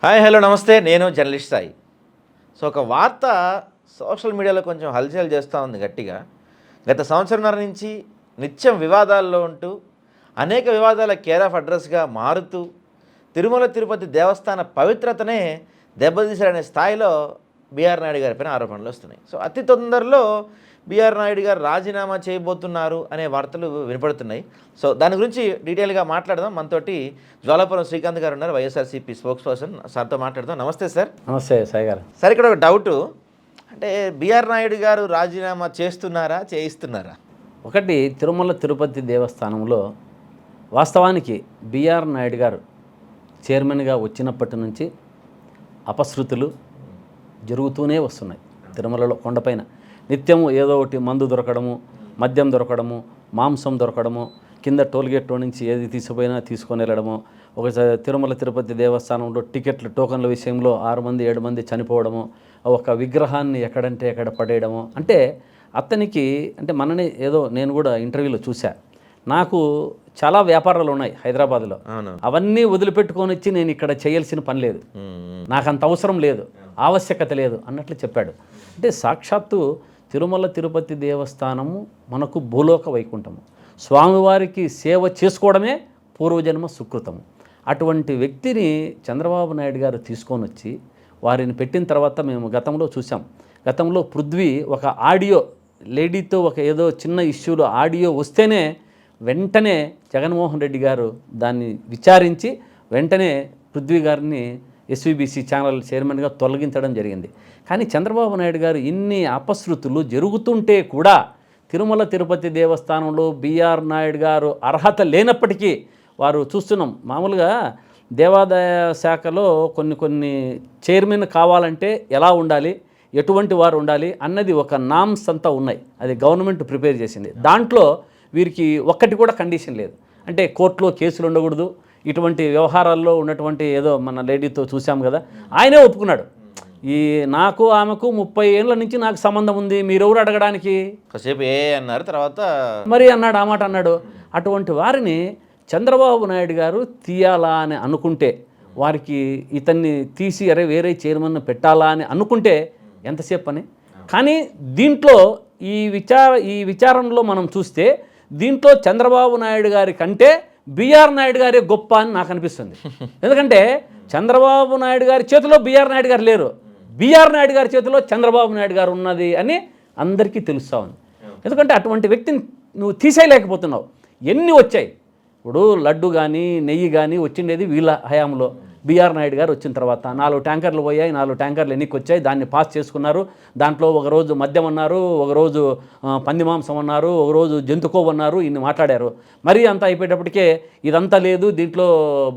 Hi hello నమస్తే, నేను journalist Sai. So ఒక వార్త సోషల్ మీడియాలో కొంచెం హల్చల్ చేస్తూ ఉంది గట్టిగా. గత సంవత్సరంన్నర నుంచి నిత్యం వివాదాల్లో ఉంటూ అనేక వివాదాల కేర్ ఆఫ్ అడ్రస్గా మారుతూ తిరుమల తిరుపతి దేవస్థాన పవిత్రతనే దెబ్బతీశారనే స్థాయిలో బీఆర్ నాయుడు గారి పైన ఆరోపణలు వస్తున్నాయి. సో అతి తొందరలో బీఆర్ నాయుడు గారు రాజీనామా చేయబోతున్నారు అనే వార్తలు వినపడుతున్నాయి. సో దాని గురించి డీటెయిల్గా మాట్లాడదాం. మనతోటి జ్వాలాపురం శ్రీకాంత్ గారు ఉన్నారు, వైఎస్ఆర్సీపీ స్పోక్స్ పర్సన్. సార్తో మాట్లాడదాం. నమస్తే సార్. నమస్తే సాయి గారు. సార్, ఇక్కడ ఒక డౌటు, అంటే బీఆర్ నాయుడు గారు రాజీనామా చేస్తున్నారా, చేయిస్తున్నారా? ఒకటి, తిరుమల తిరుపతి దేవస్థానంలో వాస్తవానికి బీఆర్ నాయుడు గారు చైర్మన్గా వచ్చినప్పటి నుంచి అపశృతులు జరుగుతూనే వస్తున్నాయి. తిరుమలలో కొండపైన నిత్యము ఏదో ఒకటి మందు దొరకడము, మద్యం దొరకడము, మాంసం దొరకడము, కింద టోల్గేట్లో నుంచి ఏది తీసుకుపోయినా తీసుకొని వెళ్ళడము, ఒకసారి తిరుమల తిరుపతి దేవస్థానంలో టికెట్లు టోకన్ల విషయంలో 6 మంది 7 మంది చనిపోవడము, ఒక విగ్రహాన్ని ఎక్కడంటే ఎక్కడ పడేయడము. అంటే అతనికి అంటే మనని ఏదో నేను కూడా ఇంటర్వ్యూలో చూశా, నాకు చాలా వ్యాపారాలు ఉన్నాయి హైదరాబాద్లో, అవన్నీ వదిలిపెట్టుకొని వచ్చి నేను ఇక్కడ చేయాల్సిన పని లేదు, నాకు అంత అవసరం లేదు, ఆవశ్యకత లేదు అన్నట్లు చెప్పాడు. అంటే సాక్షాత్తు తిరుమల తిరుపతి దేవస్థానము మనకు భూలోక వైకుంఠము, స్వామివారికి సేవ చేసుకోవడమే పూర్వజన్మ సుకృతము. అటువంటి వ్యక్తిని చంద్రబాబు నాయుడు గారు తీసుకొని వచ్చి వారిని పెట్టిన తర్వాత మేము గతంలో చూసాం. గతంలో పృథ్వీ ఒక ఆడియో లేడీతో ఒక ఏదో చిన్న ఇష్యూలో ఆడియో వస్తేనే వెంటనే జగన్మోహన్ రెడ్డి గారు దాన్ని విచారించి వెంటనే పృథ్వీ గారిని ఎస్వీబీసీ ఛానల్ చైర్మన్గా తొలగించడం జరిగింది. కానీ చంద్రబాబు నాయుడు గారు ఇన్ని అపశృతులు జరుగుతుంటే కూడా తిరుమల తిరుపతి దేవస్థానంలో బీఆర్ నాయుడు గారు అర్హత లేనప్పటికీ వారు చూస్తున్నాం. మామూలుగా దేవాదాయ శాఖలో కొన్ని చైర్మన్ కావాలంటే ఎలా ఉండాలి, ఎటువంటి వారు ఉండాలి అన్నది ఒక నామ్స్ అంతా ఉన్నాయి, అది గవర్నమెంట్ ప్రిపేర్ చేసింది. దాంట్లో వీరికి ఒక్కటి కూడా కండిషన్ లేదు. అంటే కోర్టులో కేసులు ఉండకూడదు, ఇటువంటి వ్యవహారాల్లో ఉన్నటువంటి ఏదో మన లేడీతో చూసాం కదా, ఆయనే ఒప్పుకున్నాడు. ఈ నాకు ఆమెకు 30 ఏళ్ళ నుంచి నాకు సంబంధం ఉంది, మీరెవరు అడగడానికి కాసేపు అన్నారు, తర్వాత మరి అన్నాడు, ఆ మాట అన్నాడు. అటువంటి వారిని చంద్రబాబు నాయుడు గారు తీయాలా అని అనుకుంటే, వారికి ఇతన్ని తీసి అరే వేరే చైర్మన్ పెట్టాలా అని అనుకుంటే ఎంతసేపు అని. కానీ దీంట్లో ఈ విచారణలో మనం చూస్తే దీంట్లో చంద్రబాబు నాయుడు గారి కంటే బీఆర్ నాయుడు గారే గొప్ప అని నాకు అనిపిస్తుంది. ఎందుకంటే చంద్రబాబు నాయుడు గారి చేతిలో బీఆర్ నాయుడు గారు లేరు, బీఆర్ నాయుడు గారి చేతిలో చంద్రబాబు నాయుడు గారు ఉన్నది అని అందరికీ తెలుస్తూ ఉంది. ఎందుకంటే అటువంటి వ్యక్తిని నువ్వు తీసేయలేకపోతున్నావు. ఎన్ని వచ్చాయి, ఇప్పుడు లడ్డు కానీ నెయ్యి కానీ వచ్చిండేది వీళ్ళ హయాంలో, బీఆర్ నాయుడు గారు వచ్చిన తర్వాత 4 ట్యాంకర్లు పోయాయి, 4 ట్యాంకర్లు ఎన్నికి వచ్చాయి, దాన్ని పాస్ చేసుకున్నారు. దాంట్లో ఒకరోజు మద్యం అన్నారు, ఒకరోజు పంది మాంసం అన్నారు, ఒకరోజు జంతుకోవ్ అన్నారు, ఇన్ని మాట్లాడారు. మరీ అంతా అయిపోయేటప్పటికే ఇదంతా లేదు, దీంట్లో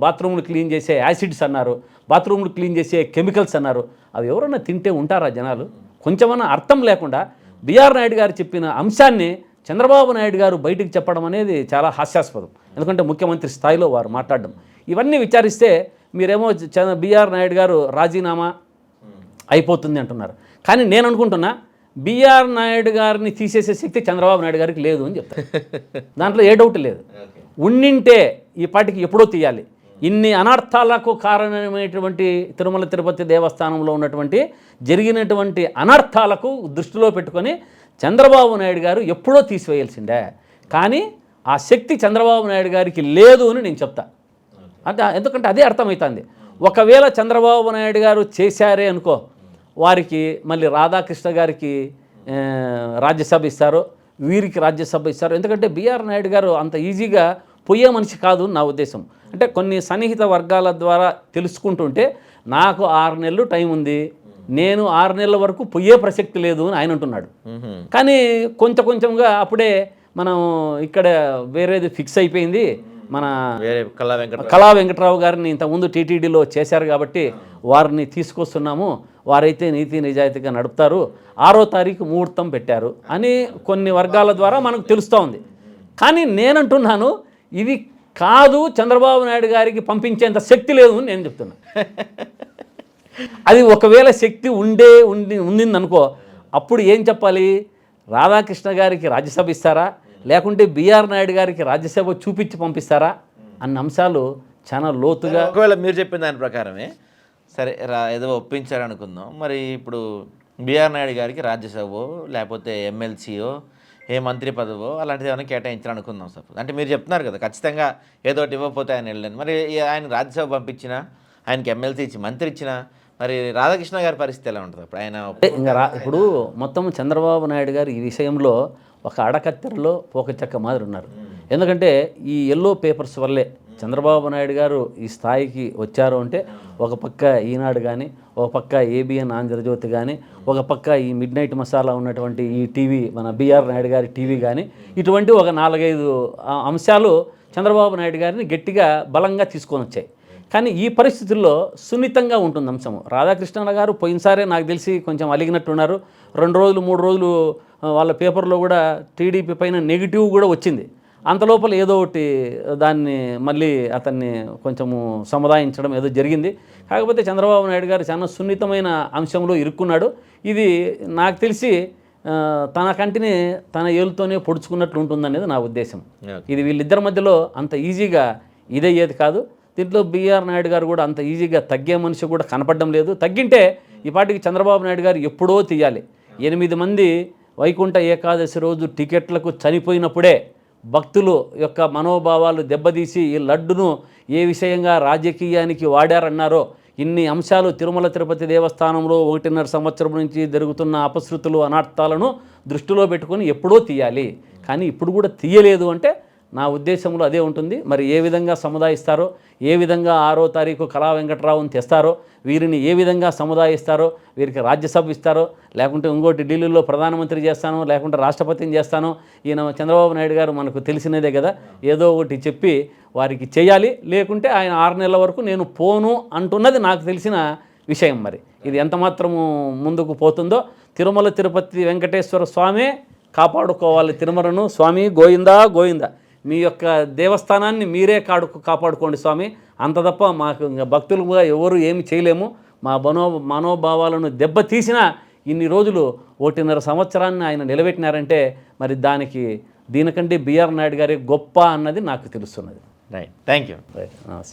బాత్రూమ్లు క్లీన్ చేసే యాసిడ్స్ అన్నారు, బాత్రూమ్లు క్లీన్ చేసే కెమికల్స్ అన్నారు. అవి ఎవరన్నా తింటే ఉంటారా జనాలు? కొంచెమన్నా అర్థం లేకుండా బీఆర్ నాయుడు గారు చెప్పిన అంశాన్ని చంద్రబాబు నాయుడు గారు బయటికి చెప్పడం అనేది చాలా హాస్యాస్పదం. ఎందుకంటే ముఖ్యమంత్రి స్థాయిలో వారు మాట్లాడడం, ఇవన్నీ విచారిస్తే మీరేమో బీఆర్ నాయుడు గారు రాజీనామా అయిపోతుంది అంటున్నారు. కానీ నేను అనుకుంటున్నా బీఆర్ నాయుడు గారిని తీసేసే శక్తి చంద్రబాబు నాయుడు గారికి లేదు అని చెప్తాను. దాంట్లో ఏ డౌట్ లేదు. ఉండింటే ఈ పాటికి ఎప్పుడో తీయాలి. ఇన్ని అనర్థాలకు కారణమైనటువంటి తిరుమల తిరుపతి దేవస్థానంలో ఉన్నటువంటి జరిగినటువంటి అనర్థాలకు దృష్టిలో పెట్టుకొని చంద్రబాబు నాయుడు గారు ఎప్పుడో తీసివేయాల్సిందే. కానీ ఆ శక్తి చంద్రబాబు నాయుడు గారికి లేదు అని నేను చెప్తా. అంటే ఎందుకంటే అదే అర్థమవుతుంది. ఒకవేళ చంద్రబాబు నాయుడు గారు చేశారే అనుకో, వారికి మళ్ళీ రాధాకృష్ణ గారికి రాజ్యసభ ఇస్తారు, వీరికి రాజ్యసభ ఇస్తారు. ఎందుకంటే బీఆర్ నాయుడు గారు అంత ఈజీగా పోయే మనిషి కాదు నా ఉద్దేశం. అంటే కొన్ని సన్నిహిత వర్గాల ద్వారా తెలుసుకుంటుంటే నాకు 6 నెలలు టైం ఉంది, నేను 6 నెలల వరకు పోయే ప్రసక్తి లేదు అని ఆయన అంటున్నాడు. కానీ కొంచెంగా అప్పుడే మనం ఇక్కడ వేరేది ఫిక్స్ అయిపోయింది. మన కళా వెంకట్రావు గారిని ఇంతకుముందు టీటీడీలో చేశారు కాబట్టి వారిని తీసుకొస్తున్నాము, వారైతే నీతి నిజాయితీగా నడుపుతారు, 6వ తారీఖు ముహూర్తం పెట్టారు అని కొన్ని వర్గాల ద్వారా మనకు తెలుస్తూ ఉంది. కానీ నేనంటున్నాను ఇది కాదు, చంద్రబాబు నాయుడు గారికి పంపించేంత శక్తి లేదు అని నేను చెప్తున్నా. అది ఒకవేళ శక్తి ఉండిందనుకో, అప్పుడు ఏం చెప్పాలి? రాధాకృష్ణ గారికి రాజ్యసభ ఇస్తారా, లేకుంటే బీఆర్ నాయుడు గారికి రాజ్యసభ చూపించి పంపిస్తారా అన్న అంశాలు చాలా లోతుగా. ఒకవేళ మీరు చెప్పిన దాని ప్రకారమే సరే ఏదో ఒప్పించారు అనుకుందాం. మరి ఇప్పుడు బిఆర్ నాయుడు గారికి రాజ్యసభో లేకపోతే ఎమ్మెల్సీయో ఏ మంత్రి పదవో అలాంటిది ఏమైనా కేటాయించారు అనుకుందాం. సపోజ్ అంటే మీరు చెప్తున్నారు కదా ఖచ్చితంగా ఏదో ఒకటి ఇవ్వకపోతే ఆయన వెళ్ళండి. మరి ఆయన రాజ్యసభ పంపించినా, ఆయనకి ఎమ్మెల్సీ ఇచ్చి మంత్రి ఇచ్చినా మరి రాధాకృష్ణ గారి పరిస్థితి ఎలా ఉంటుంది అప్పుడు? ఆయన ఇంకా ఇప్పుడు మొత్తం చంద్రబాబు నాయుడు గారు ఈ విషయంలో ఒక అడకత్తెరలో పోకచెక్క మాదిరి ఉన్నారు. ఎందుకంటే ఈ ఎల్లో పేపర్స్ వల్లే చంద్రబాబు నాయుడు గారు ఈ స్థాయికి వచ్చారు అంటే ఒక పక్క ఈనాడు కానీ, ఒక పక్క ఏబిఎన్ ఆంధ్రజ్యోతి కానీ, ఒక పక్క ఈ మిడ్ నైట్ మసాలా ఉన్నటువంటి ఈ టీవీ మన బిఆర్ నాయుడు గారి టీవీ కానీ, ఇటువంటి ఒక 4-5 అంశాలు చంద్రబాబు నాయుడు గారిని గట్టిగా బలంగా తీసుకొని వచ్చాయి. కానీ ఈ పరిస్థితుల్లో సున్నితంగా ఉంటుంది అంశము. రాధాకృష్ణ గారు పోయినసారే నాకు తెలిసి కొంచెం అలిగినట్టున్నారు. 2 రోజులు 3 రోజులు వాళ్ళ పేపర్లో కూడా టీడీపీ పైన నెగిటివ్ కూడా వచ్చింది. అంతలోపల ఏదో ఒకటి దాన్ని మళ్ళీ అతన్ని కొంచెము సముదాయించడం ఏదో జరిగింది. కాకపోతే చంద్రబాబు నాయుడు గారు చాలా సున్నితమైన అంశంలో ఇరుక్కున్నాడు. ఇది నాకు తెలిసి తన కంటిని తన ఏలుతోనే పొడుచుకున్నట్లు ఉంటుందనేది నా ఉద్దేశం. ఇది వీళ్ళిద్దరి మధ్యలో అంత ఈజీగా ఇదయ్యేది కాదు. దీంట్లో బిఆర్ నాయుడు గారు కూడా అంత ఈజీగా తగ్గే మనిషి కూడా కనపడడం లేదు. తగ్గింటే ఈ పాటికి చంద్రబాబు నాయుడు గారు ఎప్పుడో తీయాలి. 8 మంది వైకుంఠ ఏకాదశి రోజు టికెట్లకు చనిపోయినప్పుడే భక్తులు యొక్క మనోభావాలు దెబ్బతీసి ఈ లడ్డును ఏ విషయంగా రాజకీయానికి వాడారన్నారో, ఇన్ని అంశాలు తిరుమల తిరుపతి దేవస్థానంలో 1.5 సంవత్సరం నుంచి జరుగుతున్న అపశృతులు అనార్థాలను దృష్టిలో పెట్టుకొని ఎప్పుడో తీయాలి. కానీ ఇప్పుడు కూడా తీయలేదు అంటే నా ఉద్దేశంలో అదే ఉంటుంది. మరి ఏ విధంగా సముదాయిస్తారో, ఏ విధంగా 6వ తారీఖు కళా వెంకట్రావుని తెస్తారో, వీరిని ఏ విధంగా సముదాయిస్తారో, వీరికి రాజ్యసభ ఇస్తారో, లేకుంటే ఇంకోటి ఢిల్లీలో ప్రధానమంత్రి చేస్తానో, లేకుంటే రాష్ట్రపతిని చేస్తానో, ఈయన చంద్రబాబు నాయుడు గారు మనకు తెలిసినదే కదా, ఏదో ఒకటి చెప్పి వారికి చేయాలి. లేకుంటే ఆయన 6 నెలల వరకు నేను పోను అంటున్నది నాకు తెలిసిన విషయం. మరి ఇది ఎంత మాత్రము ముందుకు పోతుందో తిరుమల తిరుపతి వెంకటేశ్వర స్వామే కాపాడుకోవాలి తిరుమలను. స్వామి గోయిందా గోయిందా, మీ యొక్క దేవస్థానాన్ని మీరే కాపాడుకోండి స్వామి, అంత తప్ప మాకు ఇంకా భక్తులుగా ఎవరు ఏమి చేయలేము. మా మనోభావాలను దెబ్బతీసినా ఇన్ని రోజులు 1.5 సంవత్సరాన్ని ఆయన నిలబెట్టినారంటే మరి దీనికంటే బిఆర్ నాయుడు గారి గొప్ప అన్నది నాకు తెలుస్తున్నది. Right, thank you. రైట్, నమస్తే.